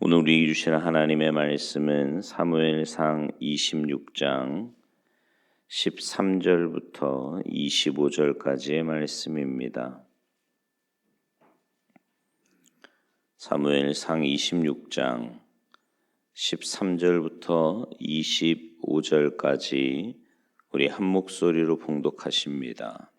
오늘 우리에게 주시는 하나님의 말씀은 사무엘상 26장 13절부터 25절까지의 말씀입니다. 사무엘상 26장 13절부터 25절까지 우리 한 목소리로 봉독하십니다.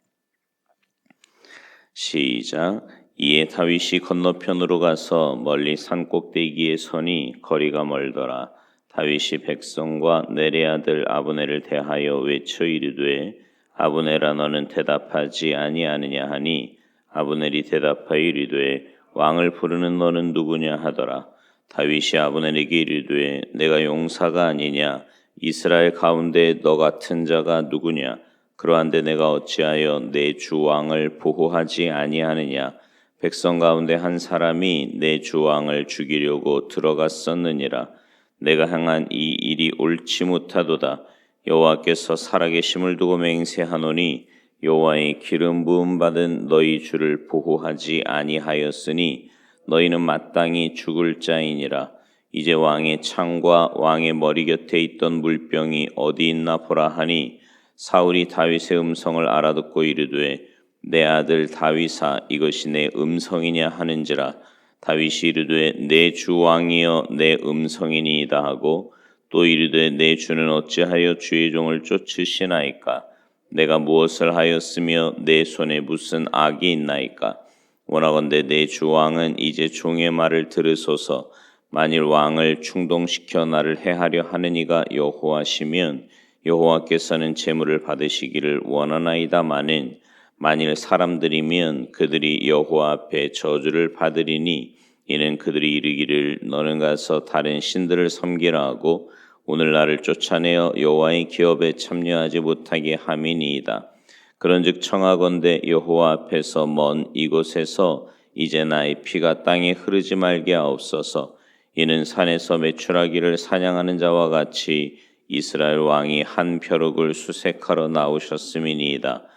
시작. 이에 다윗이 건너편으로 가서 멀리 산 꼭대기에 서니 거리가 멀더라. 다윗이 백성과 넬의 아들 아브넬을 대하여 외쳐 이르되 아브넬아 너는 대답하지 아니하느냐 하니 아브넬이 대답하여 이르되 왕을 부르는 너는 누구냐 하더라. 다윗이 아브넬에게 이르되 내가 용사가 아니냐 이스라엘 가운데 너 같은 자가 누구냐 그러한데 내가 어찌하여 내 주 왕을 보호하지 아니하느냐 백성 가운데 한 사람이 내 주 왕을 죽이려고 들어갔었느니라. 내가 행한 이 일이 옳지 못하도다. 여호와께서 살아계심을 두고 맹세하노니 여호와의 기름 부음 받은 너희 주를 보호하지 아니하였으니 너희는 마땅히 죽을 자이니라. 이제 왕의 창과 왕의 머리 곁에 있던 물병이 어디 있나 보라 하니 사울이 다윗의 음성을 알아듣고 이르되 내 아들 다윗아 이것이 내 음성이냐 하는지라. 다윗이 이르되 내 주 왕이여 내 음성이니이다 하고 또 이르되 내 주는 어찌하여 주의 종을 쫓으시나이까 내가 무엇을 하였으며 내 손에 무슨 악이 있나이까 원하건대 내 주 왕은 이제 종의 말을 들으소서. 만일 왕을 충동시켜 나를 해하려 하는 이가 여호와시면 여호와께서는 제물을 받으시기를 원하나이다마는 만일 사람들이면 그들이 여호와 앞에 저주를 받으리니 이는 그들이 이르기를 너는 가서 다른 신들을 섬기라 하고 오늘 나를 쫓아내어 여호와의 기업에 참여하지 못하게 함이니이다. 그런즉 청하건대 여호와 앞에서 먼 이곳에서 이제 나의 피가 땅에 흐르지 말게 하옵소서. 이는 산에서 메추라기를 사냥하는 자와 같이 이스라엘 왕이 한 벼룩을 수색하러 나오셨음이니이다.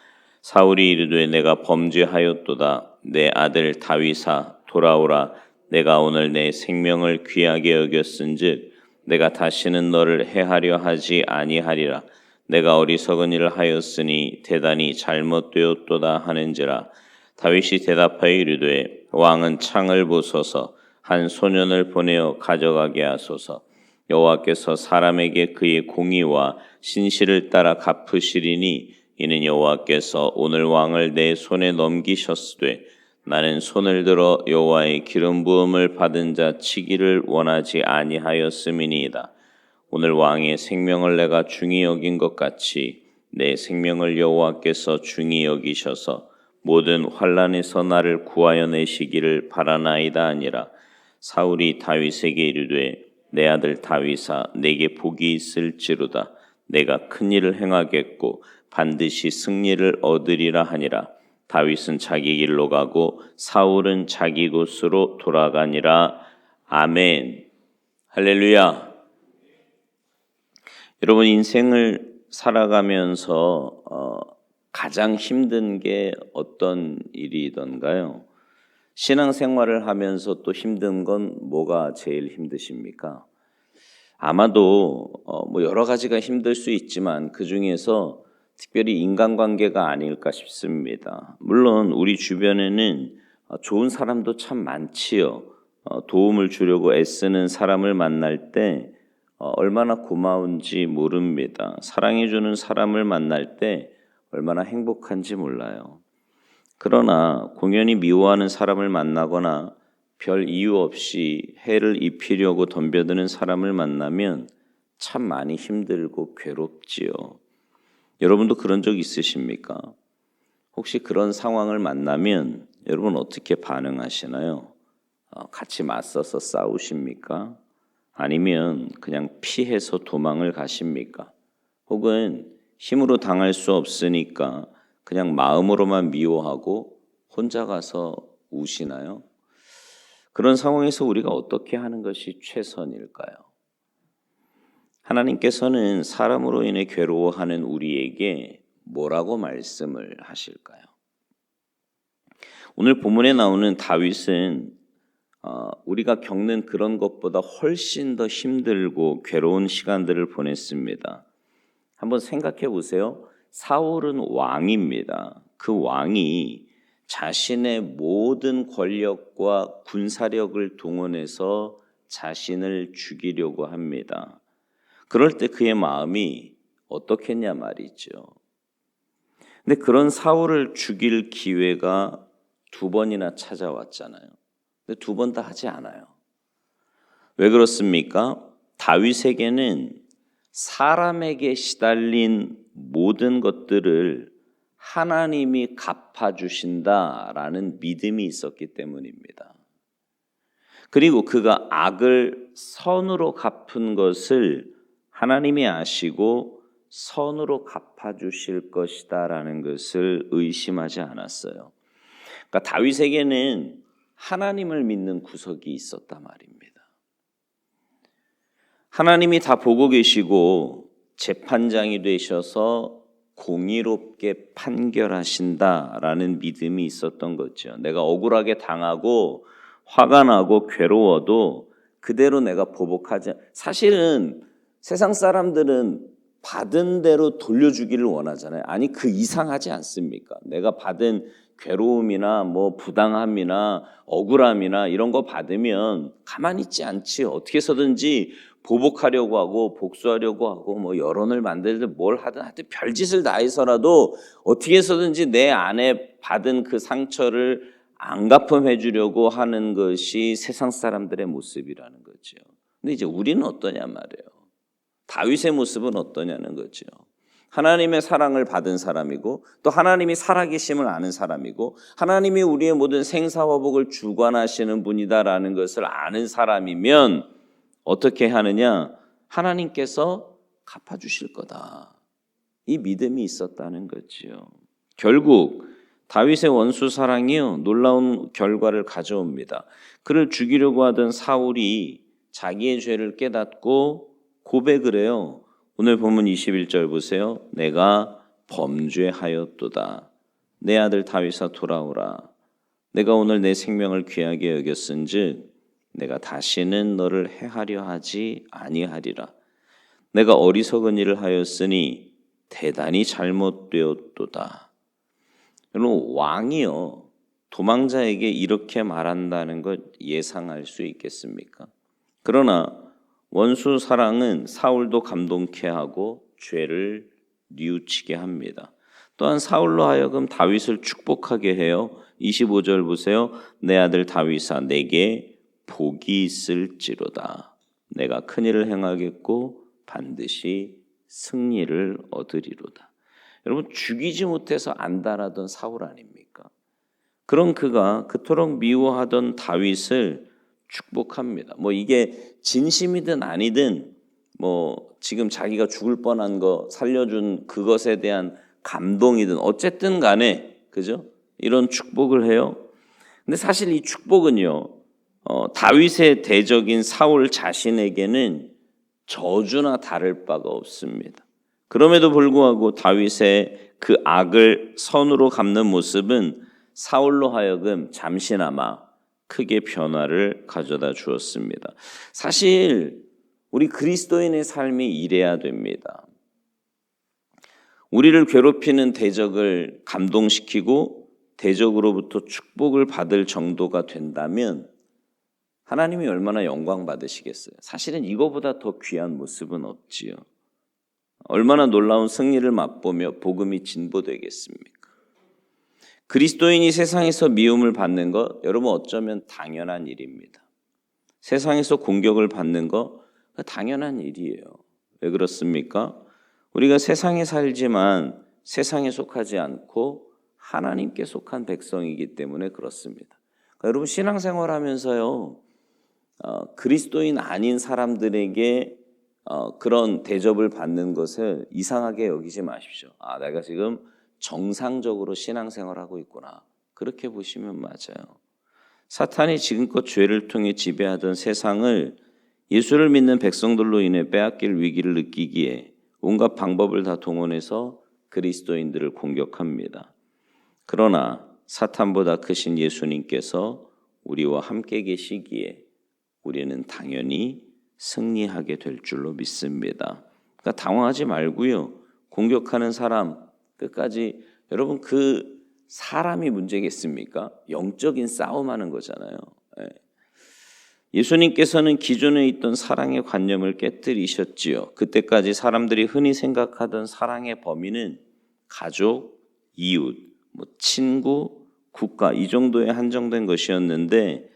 사울이 이르되 내가 범죄하였도다. 내 아들 다윗아 돌아오라. 내가 오늘 내 생명을 귀하게 여겼은즉 내가 다시는 너를 해하려 하지 아니하리라. 내가 어리석은 일을 하였으니 대단히 잘못되었도다 하는지라. 다윗이 대답하여 이르되 왕은 창을 보소서. 한 소년을 보내어 가져가게 하소서. 여호와께서 사람에게 그의 공의와 신실을 따라 갚으시리니 이는 여호와께서 오늘 왕을 내 손에 넘기셨으되 나는 손을 들어 여호와의 기름 부음을 받은 자 치기를 원하지 아니하였음이니이다. 오늘 왕의 생명을 내가 중히 여긴 것 같이 내 생명을 여호와께서 중히 여기셔서 모든 환난에서 나를 구하여 내시기를 바라나이다 아니라. 사울이 다윗에게 이르되 내 아들 다윗아 내게 복이 있을지로다. 내가 큰 일을 행하겠고 반드시 승리를 얻으리라 하니라. 다윗은 자기 길로 가고 사울은 자기 곳으로 돌아가니라. 아멘. 할렐루야. 여러분 인생을 살아가면서 가장 힘든 게 어떤 일이던가요? 신앙생활을 하면서 또 힘든 건 뭐가 제일 힘드십니까? 아마도 여러 가지가 힘들 수 있지만 그 중에서 특별히 인간관계가 아닐까 싶습니다. 물론 우리 주변에는 좋은 사람도 참 많지요. 도움을 주려고 애쓰는 사람을 만날 때 얼마나 고마운지 모릅니다. 사랑해주는 사람을 만날 때 얼마나 행복한지 몰라요. 그러나 공연히 미워하는 사람을 만나거나 별 이유 없이 해를 입히려고 덤벼드는 사람을 만나면 참 많이 힘들고 괴롭지요. 여러분도 그런 적 있으십니까? 혹시 그런 상황을 만나면 여러분 어떻게 반응하시나요? 같이 맞서서 싸우십니까? 아니면 그냥 피해서 도망을 가십니까? 혹은 힘으로 당할 수 없으니까 그냥 마음으로만 미워하고 혼자 가서 우시나요? 그런 상황에서 우리가 어떻게 하는 것이 최선일까요? 하나님께서는 사람으로 인해 괴로워하는 우리에게 뭐라고 말씀을 하실까요? 오늘 본문에 나오는 다윗은 우리가 겪는 그런 것보다 훨씬 더 힘들고 괴로운 시간들을 보냈습니다. 한번 생각해 보세요. 사울은 왕입니다. 그 왕이 자신의 모든 권력과 군사력을 동원해서 자신을 죽이려고 합니다. 그럴 때 그의 마음이 어떻겠냐 말이죠. 근데 그런 사울을 죽일 기회가 2번이나 찾아왔잖아요. 근데 2번 다 하지 않아요. 왜 그렇습니까? 다윗에게는 사람에게 시달린 모든 것들을 하나님이 갚아주신다라는 믿음이 있었기 때문입니다. 그리고 그가 악을 선으로 갚은 것을 하나님이 아시고 선으로 갚아주실 것이다라는 것을 의심하지 않았어요. 그러니까 다윗에게는 하나님을 믿는 구석이 있었단 말입니다. 하나님이 다 보고 계시고 재판장이 되셔서 공의롭게 판결하신다라는 믿음이 있었던 거죠. 내가 억울하게 당하고 화가 나고 괴로워도 그대로 내가 보복하지. 사실은 세상 사람들은 받은 대로 돌려주기를 원하잖아요. 아니 그 이상하지 않습니까? 내가 받은 괴로움이나 뭐 부당함이나 억울함이나 이런 거 받으면 가만히 있지 않지. 어떻게 해서든지 보복하려고 하고 복수하려고 하고 뭐 여론을 만들든 뭘 하든 하여튼 별짓을 다 해서라도 어떻게 해서든지 내 안에 받은 그 상처를 안 갚음해 주려고 하는 것이 세상 사람들의 모습이라는 거죠. 근데 이제 우리는 어떠냐 말이에요. 다윗의 모습은 어떠냐는 거죠. 하나님의 사랑을 받은 사람이고 또 하나님이 살아계심을 아는 사람이고 하나님이 우리의 모든 생사화복을 주관하시는 분이다라는 것을 아는 사람이면 어떻게 하느냐? 하나님께서 갚아주실 거다. 이 믿음이 있었다는 거지요. 결국 다윗의 원수 사랑이요 놀라운 결과를 가져옵니다. 그를 죽이려고 하던 사울이 자기의 죄를 깨닫고 고백을 해요. 오늘 본문 21절 보세요. 내가 범죄하였도다. 내 아들 다윗아 돌아오라. 내가 오늘 내 생명을 귀하게 여겼은즉 내가 다시는 너를 해하려 하지 아니하리라. 내가 어리석은 일을 하였으니 대단히 잘못되었도다. 여러분 왕이요 도망자에게 이렇게 말한다는 것 예상할 수 있겠습니까? 그러나 원수 사랑은 사울도 감동케 하고 죄를 뉘우치게 합니다. 또한 사울로 하여금 다윗을 축복하게 해요. 25절 보세요. 내 아들 다윗아 내게 복이 있을지로다. 내가 큰 일을 행하겠고 반드시 승리를 얻으리로다. 여러분 죽이지 못해서 안달하던 사울 아닙니까? 그런 그가 그토록 미워하던 다윗을 축복합니다. 뭐 이게 진심이든 아니든 뭐 지금 자기가 죽을 뻔한 거 살려준 그것에 대한 감동이든 어쨌든 간에 그죠? 이런 축복을 해요. 근데 사실 이 축복은요 다윗의 대적인 사울 자신에게는 저주나 다를 바가 없습니다. 그럼에도 불구하고 다윗의 그 악을 선으로 갚는 모습은 사울로 하여금 잠시나마 크게 변화를 가져다 주었습니다. 사실 우리 그리스도인의 삶이 이래야 됩니다. 우리를 괴롭히는 대적을 감동시키고 대적으로부터 축복을 받을 정도가 된다면 하나님이 얼마나 영광 받으시겠어요? 사실은 이거보다 더 귀한 모습은 없지요. 얼마나 놀라운 승리를 맛보며 복음이 진보되겠습니까? 그리스도인이 세상에서 미움을 받는 것 여러분 어쩌면 당연한 일입니다. 세상에서 공격을 받는 거 당연한 일이에요. 왜 그렇습니까? 우리가 세상에 살지만 세상에 속하지 않고 하나님께 속한 백성이기 때문에 그렇습니다. 그러니까 여러분 신앙생활 하면서요 그리스도인 아닌 사람들에게 그런 대접을 받는 것을 이상하게 여기지 마십시오. 아, 내가 지금 정상적으로 신앙생활하고 있구나. 그렇게 보시면 맞아요. 사탄이 지금껏 죄를 통해 지배하던 세상을 예수를 믿는 백성들로 인해 빼앗길 위기를 느끼기에 온갖 방법을 다 동원해서 그리스도인들을 공격합니다. 그러나 사탄보다 크신 예수님께서 우리와 함께 계시기에 우리는 당연히 승리하게 될 줄로 믿습니다. 그러니까 당황하지 말고요. 공격하는 사람 끝까지 여러분 그 사람이 문제겠습니까? 영적인 싸움하는 거잖아요. 예수님께서는 기존에 있던 사랑의 관념을 깨뜨리셨지요. 그때까지 사람들이 흔히 생각하던 사랑의 범위는 가족, 이웃, 친구, 국가 이 정도에 한정된 것이었는데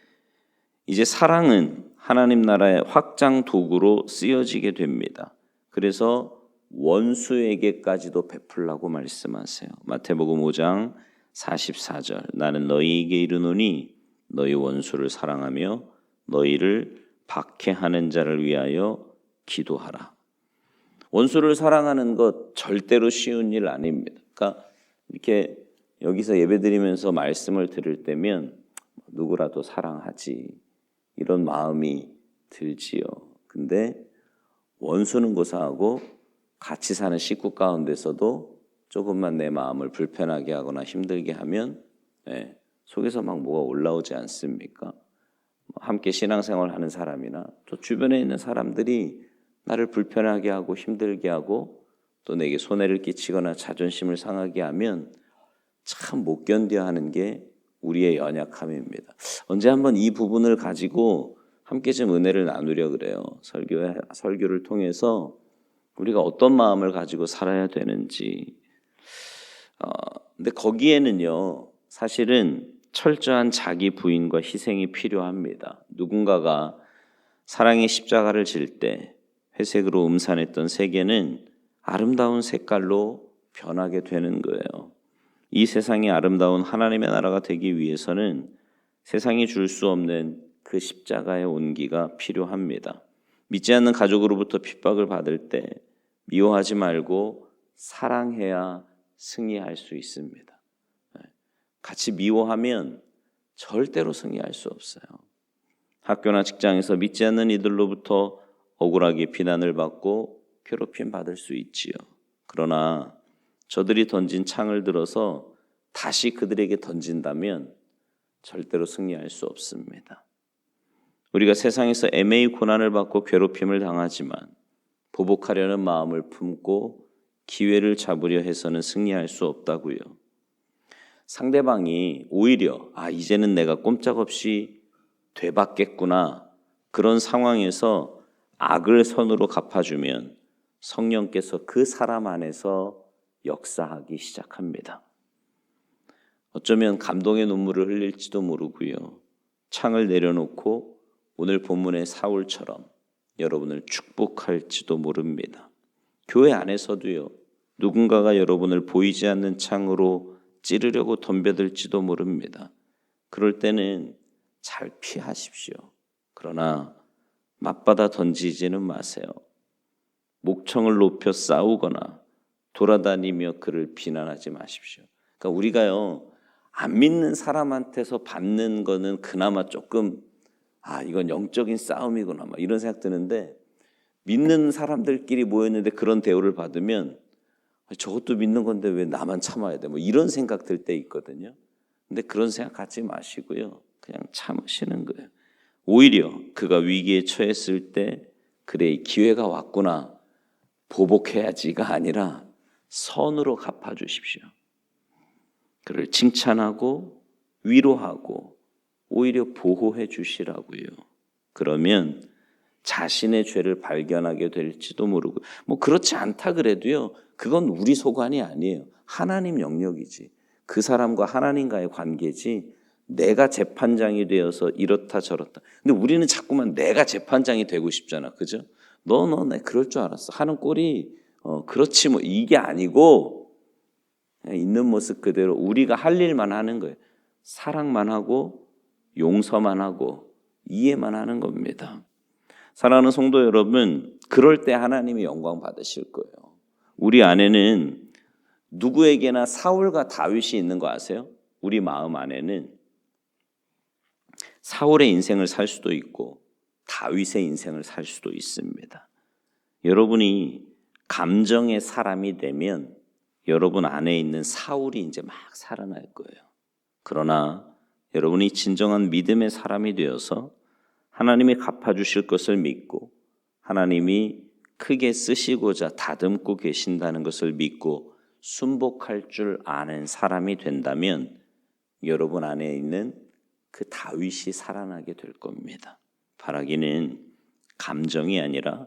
이제 사랑은 하나님 나라의 확장 도구로 쓰여지게 됩니다. 그래서 원수에게까지도 베풀라고 말씀하세요. 마태복음 5장 44절 나는 너희에게 이르노니 너희 원수를 사랑하며 너희를 박해하는 자를 위하여 기도하라. 원수를 사랑하는 것 절대로 쉬운 일 아닙니다. 그러니까 이렇게 여기서 예배드리면서 말씀을 들을 때면 누구라도 사랑하지 이런 마음이 들지요. 근데 원수는 고사하고 같이 사는 식구 가운데서도 조금만 내 마음을 불편하게 하거나 힘들게 하면 속에서 막 뭐가 올라오지 않습니까? 함께 신앙생활 하는 사람이나 또 주변에 있는 사람들이 나를 불편하게 하고 힘들게 하고 또 내게 손해를 끼치거나 자존심을 상하게 하면 참 못 견뎌 하는 게 우리의 연약함입니다. 언제 한번 이 부분을 가지고 함께 좀 은혜를 나누려 그래요. 설교를 통해서 우리가 어떤 마음을 가지고 살아야 되는지. 근데 거기에는요, 사실은 철저한 자기 부인과 희생이 필요합니다. 누군가가 사랑의 십자가를 질 때 회색으로 음산했던 세계는 아름다운 색깔로 변하게 되는 거예요. 이 세상이 아름다운 하나님의 나라가 되기 위해서는 세상이 줄 수 없는 그 십자가의 온기가 필요합니다. 믿지 않는 가족으로부터 핍박을 받을 때 미워하지 말고 사랑해야 승리할 수 있습니다. 같이 미워하면 절대로 승리할 수 없어요. 학교나 직장에서 믿지 않는 이들로부터 억울하게 비난을 받고 괴롭힘 받을 수 있지요. 그러나 저들이 던진 창을 들어서 다시 그들에게 던진다면 절대로 승리할 수 없습니다. 우리가 세상에서 애매히 고난을 받고 괴롭힘을 당하지만 보복하려는 마음을 품고 기회를 잡으려 해서는 승리할 수 없다고요. 상대방이 오히려 이제는 내가 꼼짝없이 되받겠구나 그런 상황에서 악을 선으로 갚아주면 성령께서 그 사람 안에서 역사하기 시작합니다. 어쩌면 감동의 눈물을 흘릴지도 모르고요. 창을 내려놓고 오늘 본문의 사울처럼 여러분을 축복할지도 모릅니다. 교회 안에서도요. 누군가가 여러분을 보이지 않는 창으로 찌르려고 덤벼들지도 모릅니다. 그럴 때는 잘 피하십시오. 그러나 맞받아 던지지는 마세요. 목청을 높여 싸우거나 돌아다니며 그를 비난하지 마십시오. 그러니까 우리가요. 안 믿는 사람한테서 받는 거는 그나마 조금 이건 영적인 싸움이구나 이런 생각 드는데 믿는 사람들끼리 모였는데 그런 대우를 받으면 저것도 믿는 건데 왜 나만 참아야 돼? 이런 생각 들 때 있거든요. 근데 그런 생각 갖지 마시고요. 그냥 참으시는 거예요. 오히려 그가 위기에 처했을 때 그래 기회가 왔구나 보복해야지가 아니라 선으로 갚아주십시오. 그를 칭찬하고 위로하고 오히려 보호해 주시라고요. 그러면 자신의 죄를 발견하게 될지도 모르고 그렇지 않다 그래도요. 그건 우리 소관이 아니에요. 하나님 영역이지. 그 사람과 하나님과의 관계지 내가 재판장이 되어서 이렇다 저렇다. 근데 우리는 자꾸만 내가 재판장이 되고 싶잖아. 그죠? 너 내 그럴 줄 알았어. 하는 꼴이 그렇지 이게 아니고 있는 모습 그대로 우리가 할 일만 하는 거예요. 사랑만 하고 용서만 하고 이해만 하는 겁니다. 사랑하는 성도 여러분, 그럴 때 하나님이 영광 받으실 거예요. 우리 안에는 누구에게나 사울과 다윗이 있는 거 아세요? 우리 마음 안에는 사울의 인생을 살 수도 있고 다윗의 인생을 살 수도 있습니다. 여러분이 감정의 사람이 되면 여러분 안에 있는 사울이 이제 막 살아날 거예요. 그러나 여러분이 진정한 믿음의 사람이 되어서 하나님이 갚아주실 것을 믿고 하나님이 크게 쓰시고자 다듬고 계신다는 것을 믿고 순복할 줄 아는 사람이 된다면 여러분 안에 있는 그 다윗이 살아나게 될 겁니다. 바라기는 감정이 아니라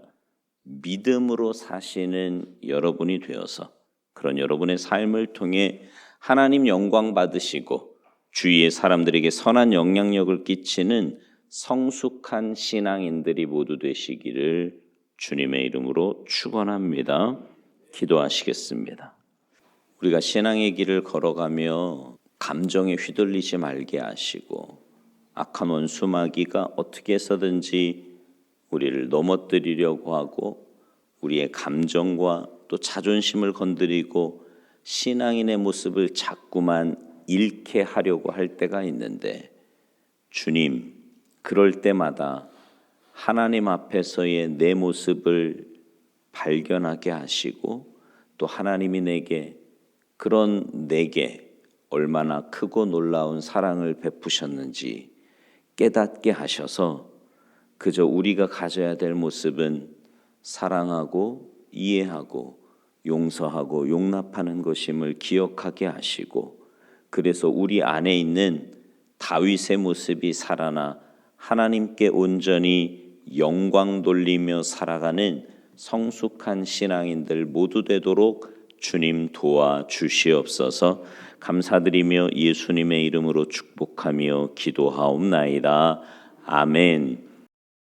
믿음으로 사시는 여러분이 되어서 그런 여러분의 삶을 통해 하나님 영광 받으시고 주위의 사람들에게 선한 영향력을 끼치는 성숙한 신앙인들이 모두 되시기를 주님의 이름으로 축원합니다. 기도하시겠습니다. 우리가 신앙의 길을 걸어가며 감정에 휘둘리지 말게 하시고 악한 원수 마귀가 어떻게 해서든지 우리를 넘어뜨리려고 하고 우리의 감정과 또 자존심을 건드리고 신앙인의 모습을 자꾸만 잃게 하려고 할 때가 있는데 주님, 그럴 때마다 하나님 앞에서의 내 모습을 발견하게 하시고 또 하나님이 내게 얼마나 크고 놀라운 사랑을 베푸셨는지 깨닫게 하셔서 그저 우리가 가져야 될 모습은 사랑하고 이해하고 용서하고 용납하는 것임을 기억하게 하시고 그래서 우리 안에 있는 다윗의 모습이 살아나 하나님께 온전히 영광 돌리며 살아가는 성숙한 신앙인들 모두 되도록 주님 도와주시옵소서. 감사드리며 예수님의 이름으로 축복하며 기도하옵나이다. 아멘.